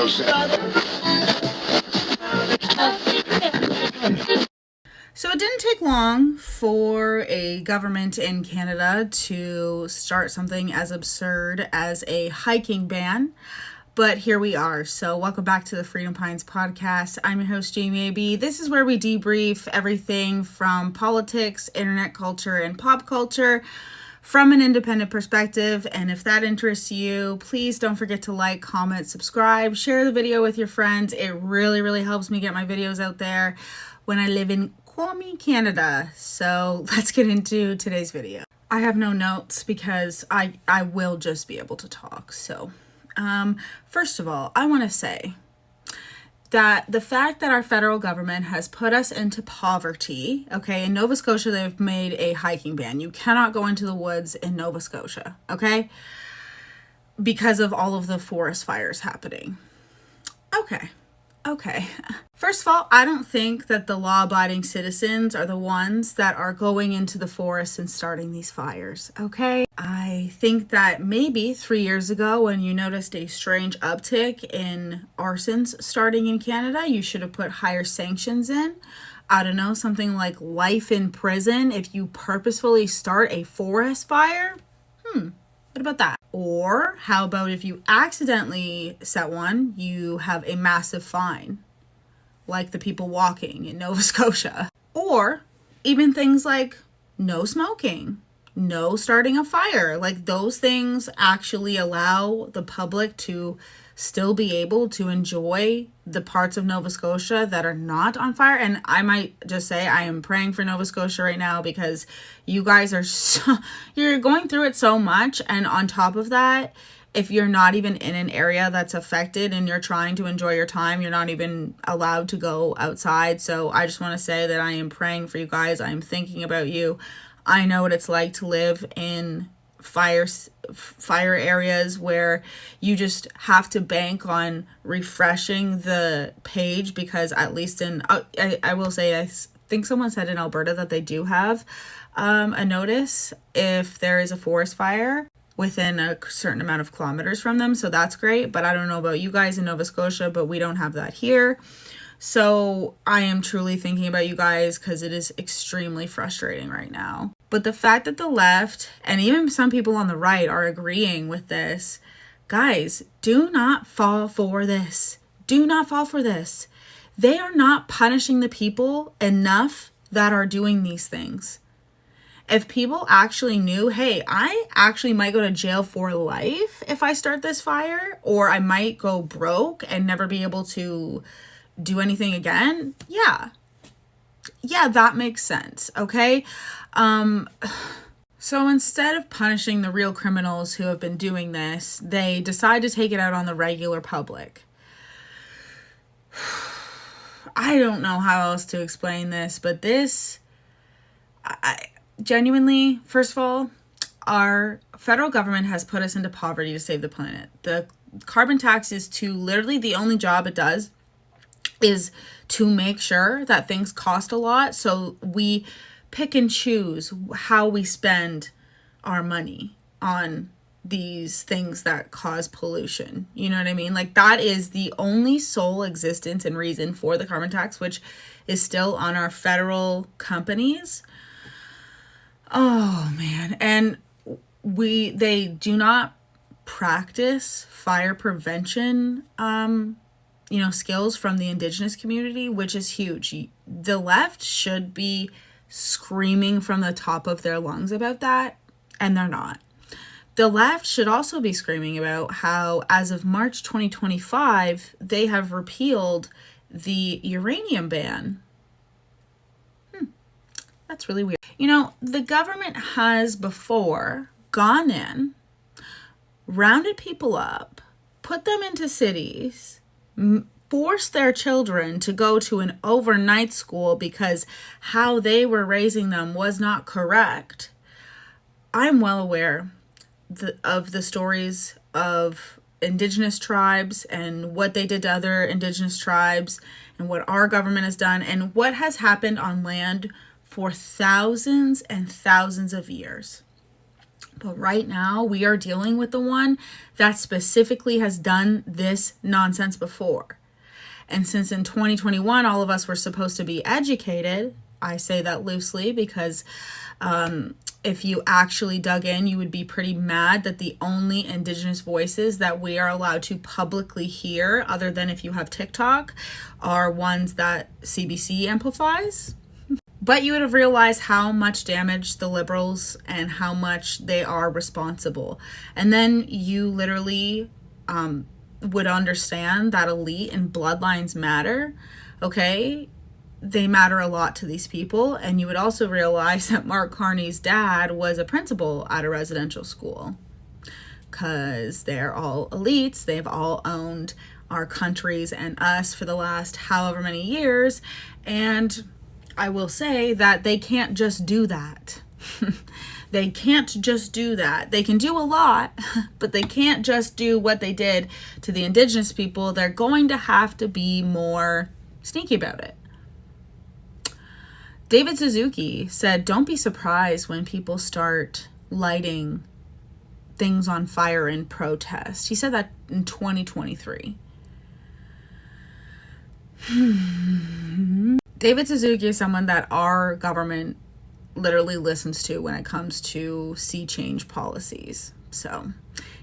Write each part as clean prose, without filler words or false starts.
So it didn't take long for a government in Canada to start something as absurd as a hiking ban. But here we are. So welcome back to the Freedom Pines podcast. I'm your host, Jamie AB. This is where we debrief everything from politics, internet culture, and pop culture from an independent perspective. And if that interests you, please don't forget to like, comment, subscribe, share the video with your friends. It really, really helps me get my videos out there when I live in Kwame, Canada. So let's get into today's video. I have no notes because I will just be able to talk. So first of all, I want to say that the fact that our federal government has put us into poverty, okay, in Nova Scotia, they've made a hiking ban. You cannot go into the woods in Nova Scotia, okay, because of all of the forest fires happening. Okay. First of all, I don't think that the law-abiding citizens are the ones that are going into the forest and starting these fires, okay? I think that maybe 3 years ago when you noticed a strange uptick in arsons starting in Canada, you should have put higher sanctions in. I don't know, something like life in prison if you purposefully start a forest fire. What about that? Or how about if you accidentally set one, you have a massive fine, like the people walking in Nova Scotia. Or even things like no smoking, no starting a fire. Like those things actually allow the public to still be able to enjoy the parts of Nova Scotia that are not on fire. And I might just say I am praying for Nova Scotia right now because you guys are you're going through it so much. And on top of that, if you're not even in an area that's affected and you're trying to enjoy your time, you're not even allowed to go outside. So I just want to say that I am praying for you guys. I am thinking about you. I know what it's like to live in fire areas where you just have to bank on refreshing the page because at least in I will say I think someone said in Alberta that they do have a notice if there is a forest fire within a certain amount of kilometers from them, so that's great. But I don't know about you guys in Nova Scotia, but we don't have that here. So I am truly thinking about you guys because it is extremely frustrating right now. But the fact that the left and even some people on the right are agreeing with this, guys, do not fall for this. Do not fall for this. They are not punishing the people enough that are doing these things. If people actually knew, hey, I actually might go to jail for life if I start this fire, or I might go broke and never be able to do anything again. Yeah, that makes sense. Okay. So instead of punishing the real criminals who have been doing this, they decide to take it out on the regular public. I don't know how else to explain this, but I genuinely, first of all, our federal government has put us into poverty to save the planet. The carbon tax is literally the only job it does is to make sure that things cost a lot. So we pick and choose how we spend our money on these things that cause pollution. You know what I mean? Like that is the only sole existence and reason for the carbon tax, which is still on our federal companies. Oh man. And they do not practice fire prevention, skills from the Indigenous community, which is huge. The left should be screaming from the top of their lungs about that, and they're not. The left should also be screaming about how, as of March 2025, they have repealed the uranium ban. That's really weird. The government has before gone in, rounded people up, put them into cities, forced their children to go to an overnight school because how they were raising them was not correct. I'm well aware of the stories of Indigenous tribes and what they did to other Indigenous tribes and what our government has done and what has happened on land for thousands and thousands of years. But right now, we are dealing with the one that specifically has done this nonsense before. And since in 2021, all of us were supposed to be educated, I say that loosely because if you actually dug in, you would be pretty mad that the only Indigenous voices that we are allowed to publicly hear, other than if you have TikTok, are ones that CBC amplifies. But you would have realized how much damage the Liberals and how much they are responsible. And then you literally would understand that elite and bloodlines matter, okay? They matter a lot to these people. And you would also realize that MarkCarney's dad was a principal at a residential school, because they're all elites. They've all owned our countries and us for the last however many years. And I will say that they can't just do that. They can't just do that. They can do a lot, but they can't just do what they did to the Indigenous people. They're going to have to be more sneaky about it. David Suzuki said, don't be surprised when people start lighting things on fire in protest. He said that in 2023. David Suzuki is someone that our government literally listens to when it comes to sea change policies. So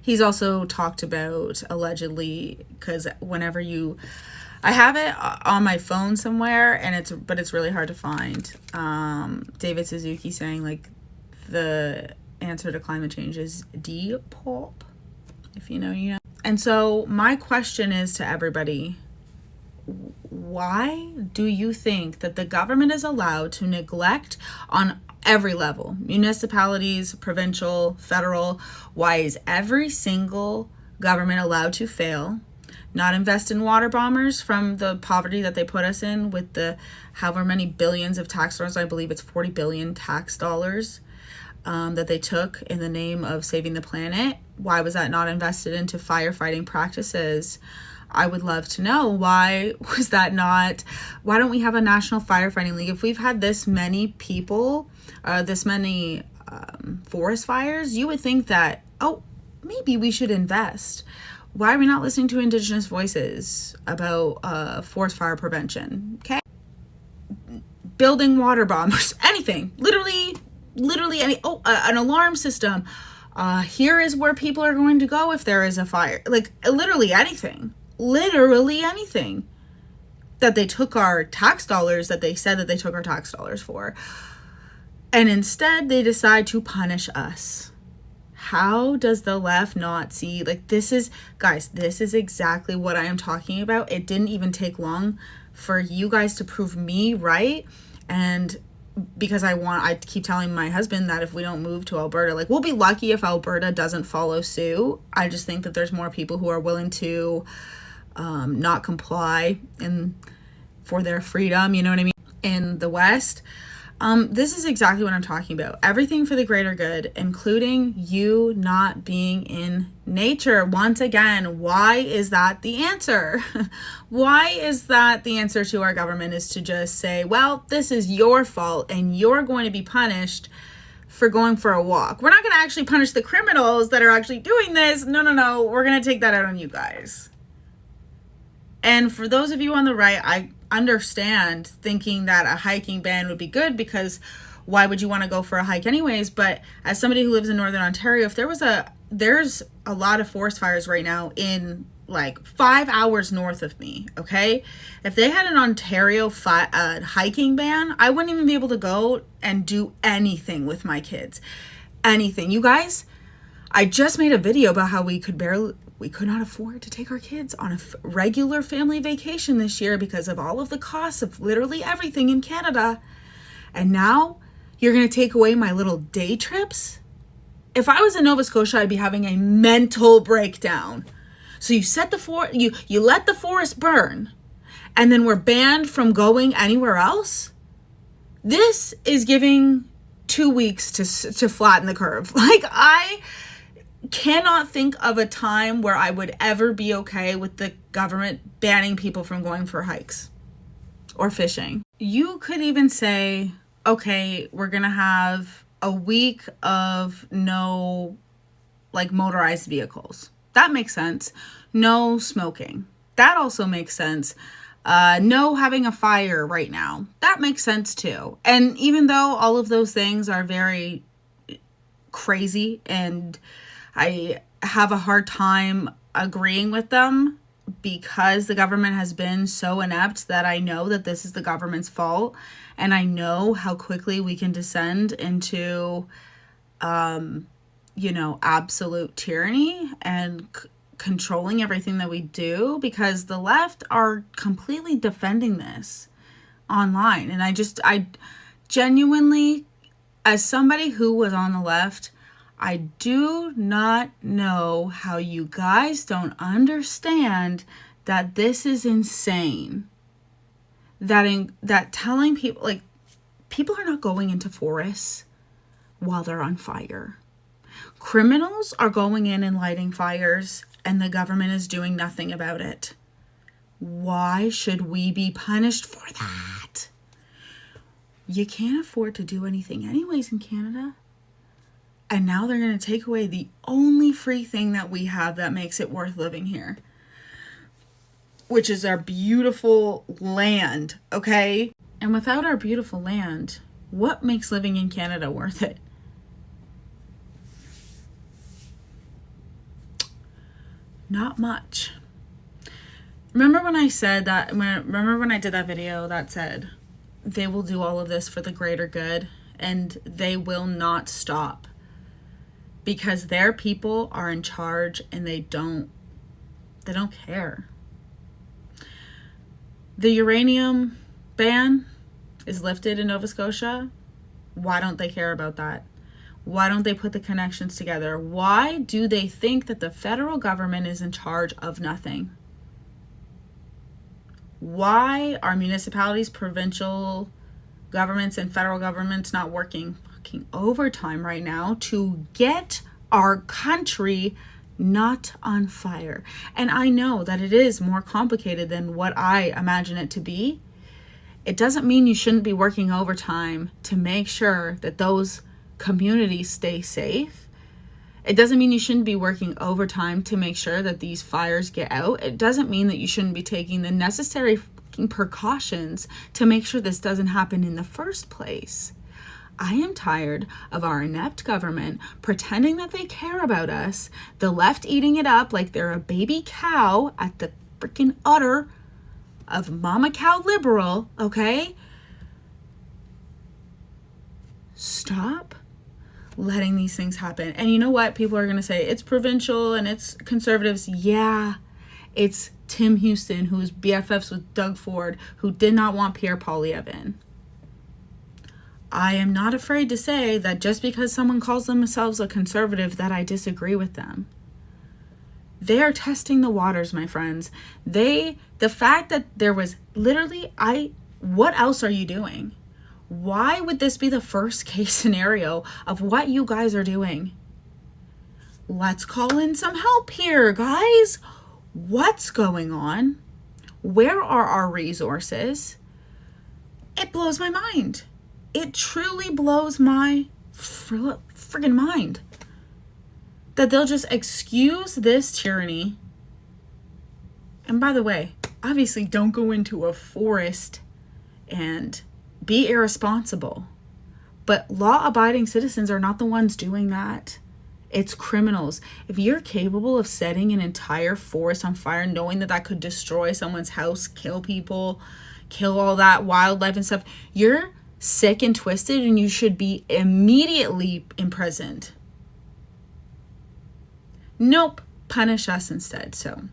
he's also talked about, allegedly, because whenever I have it on my phone somewhere, and it's really hard to find. David Suzuki saying like the answer to climate change is Depop, if you know, you know. And so my question is to everybody, why do you think that the government is allowed to neglect on every level, municipalities, provincial, federal? Why is every single government allowed to fail, not invest in water bombers from the poverty that they put us in with the however many billions of tax dollars? I believe it's 40 billion tax dollars that they took in the name of saving the planet. Why was that not invested into firefighting practices? I would love to know, why was that not? Why don't we have a national firefighting league? If we've had this many people, this many forest fires, you would think that, oh, maybe we should invest. Why are we not listening to Indigenous voices about forest fire prevention? Okay, building water bombers, anything, literally any. An alarm system. Here is where people are going to go if there is a fire. Like literally anything that they took our tax dollars, that they said that they took our tax dollars for, and instead they decide to punish us. How does the left not see? Like, this is, guys, this is exactly what I am talking about. It didn't even take long for you guys to prove me right. And because I keep telling my husband that if we don't move to Alberta, like, we'll be lucky if Alberta doesn't follow suit. I just think that there's more people who are willing to not comply and for their freedom, you know what I mean, in the West. This is exactly what I'm talking about. Everything for the greater good, including you not being in nature. Once again, why is that the answer? Why is that the answer to our government, is to just say, well, this is your fault and you're going to be punished for going for a walk. We're not going to actually punish the criminals that are actually doing this. No. We're going to take that out on you guys. And for those of you on the right, I understand thinking that a hiking ban would be good, because why would you want to go for a hike anyways? But as somebody who lives in Northern Ontario, if there's a lot of forest fires right now in like 5 hours north of me, okay? If they had an Ontario hiking ban, I wouldn't even be able to go and do anything with my kids. Anything. You guys, I just made a video about how we could not afford to take our kids on a regular family vacation this year because of all of the costs of literally everything in Canada. And now you're going to take away my little day trips? If I was in Nova Scotia, I'd be having a mental breakdown. So you you let the forest burn, and then we're banned from going anywhere else? This is giving 2 weeks to flatten the curve. Like, I cannot think of a time where I would ever be okay with the government banning people from going for hikes or fishing. You could even say, okay, we're going to have a week of no like motorized vehicles. That makes sense. No smoking. That also makes sense. No having a fire right now. That makes sense too. And even though all of those things are very crazy and I have a hard time agreeing with them because the government has been so inept that I know that this is the government's fault, and I know how quickly we can descend into absolute tyranny and controlling everything that we do, because the left are completely defending this online. And I genuinely, as somebody who was on the left, I do not know how you guys don't understand that this is insane. That telling people, like, people are not going into forests while they're on fire. Criminals are going in and lighting fires, and the government is doing nothing about it. Why should we be punished for that? You can't afford to do anything anyways in Canada. And now they're going to take away the only free thing that we have that makes it worth living here, which is our beautiful land, okay? And without our beautiful land, what makes living in Canada worth it? Not much. Remember when I said that, remember when I did that video that said they will do all of this for the greater good and they will not stop because their people are in charge and they don't care. The uranium ban is lifted in Nova Scotia. Why don't they care about that? Why don't they put the connections together? Why do they think that the federal government is in charge of nothing? Why are municipalities, provincial governments, and federal governments not working fucking overtime right now to get our country not on fire? And I know that it is more complicated than what I imagine it to be. It doesn't mean you shouldn't be working overtime to make sure that those communities stay safe. It doesn't mean you shouldn't be working overtime to make sure that these fires get out. It doesn't mean that you shouldn't be taking the necessary precautions to make sure this doesn't happen in the first place. I am tired of our inept government pretending that they care about us, the left eating it up like they're a baby cow at the freaking udder of mama cow liberal, okay? Stop letting these things happen. And you know what? People are going to say it's provincial and it's conservatives. Yeah, it's Tim Houston, who is BFFs with Doug Ford, who did not want PierrePoilievre in. I am not afraid to say that just because someone calls themselves a conservative that I disagree with them. They are testing the waters, my friends. The fact that there was literally, what else are you doing? Why would this be the first case scenario of what you guys are doing? Let's call in some help here, guys. What's going on? Where are our resources? It blows my mind. It truly blows my friggin' mind that they'll just excuse this tyranny. And by the way, obviously don't go into a forest and be irresponsible. But law-abiding citizens are not the ones doing that. It's criminals. If you're capable of setting an entire forest on fire, knowing that that could destroy someone's house, kill people, kill all that wildlife and stuff, you're sick and twisted and you should be immediately imprisoned. Nope. Punish us instead. So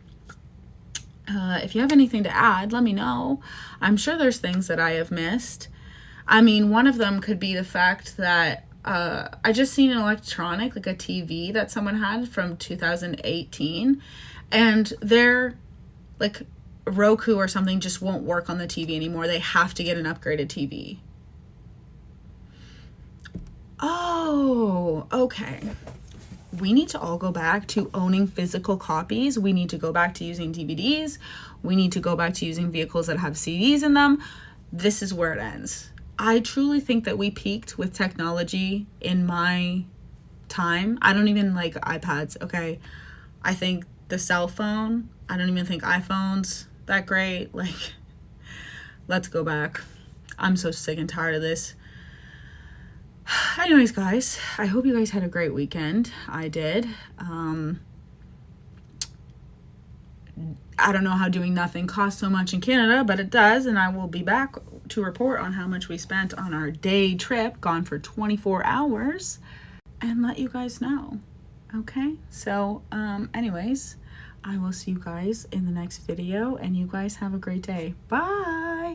if you have anything to add, let me know. I'm sure there's things that I have missed. I mean, one of them could be the fact that I just seen an electronic, like a TV that someone had from 2018, and their like Roku or something just won't work on the TV anymore. They have to get an upgraded TV. Oh, okay. We need to all go back to owning physical copies. We need to go back to using DVDs. We need to go back to using vehicles that have CDs in them. This is where it ends. I truly think that we peaked with technology in my time. I don't even like iPads, okay? I think the cell phone, I don't even think iPhones that great. Like, let's go back. I'm so sick and tired of this. Anyways, guys, I hope you guys had a great weekend. I did. I don't know how doing nothing costs so much in Canada, but it does, and I will be back to report on how much we spent on our day trip, gone for 24 hours, and let you guys know. Okay? So, anyways, I will see you guys in the next video, and you guys have a great day. Bye!